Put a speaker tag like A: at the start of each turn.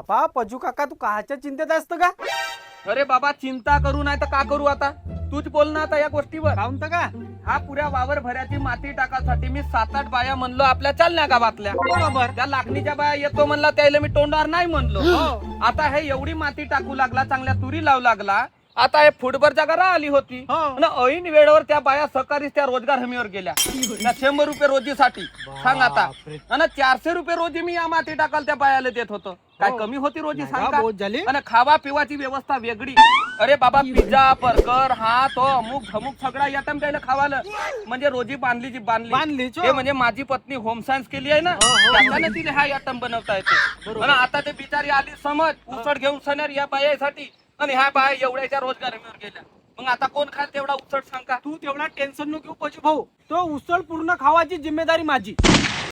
A: बाबा पजू काका तू काहाच्या चिंतेत असतं का?
B: अरे बाबा चिंता करू नाही तर का करू आता तूच बोल ना आता या गोष्टीवर.
A: काहून तर का?
B: हा पुऱ्या वावर भऱ्याची माती टाकासाठी मी 7-8 बाया म्हणलो आपल्या चालण्या गावातल्या.
A: बरोबर.
B: त्या लाखणीच्या बाया येतो म्हणला त्याला मी तोंडावर नाही म्हणलो.
A: हो.
B: आता हे एवढी माती टाकू लागला चांगल्या तुरी लावू लागला. आता हे फुटभर जागा आली होती
A: हो.
B: आणि ऐन वेळेवर त्या बाया सहकारीच त्या रोजगार हमीवर गेल्या त्या 100 रुपये रोजीसाठी. सांग आता.
A: बापरे.
B: आणि 400 रुपये रोजी मी या माती टाकाल त्या बायाला देत होतो. काय
A: हो.
B: कमी होती रोजी
A: नाही
B: सांग
A: बा,
B: का?
A: बहुत झाली.
B: आणि खावा पिवाची व्यवस्था वेगळी. अरे बाबा पिझ्झा बर्गर हा तो अमुक धमुक सगळा आयटम त्याला खावालं म्हणजे रोजी बांधली जी
A: बांधलीच, हो.
B: हे म्हणजे माझी पत्नी होम सायन्स केली आहे ना
A: हो, हो.
B: त्याच्याने तिने हा आयटम बनवता येते.
A: बरोबर.
B: आणि आता ते बिचारी आली समज उसळ घेऊन सणार या बायासाठी आणि ह्या बाया एवढ्याच्या रोजगारावर गेल्या. मग आता कोण खाल तेवढा उसळ सांग का?
A: तू तेवढा टेन्शन नको घेऊ पजू भाऊ. तो उसळ पूर्ण खावाची जिम्मेदारी माझी.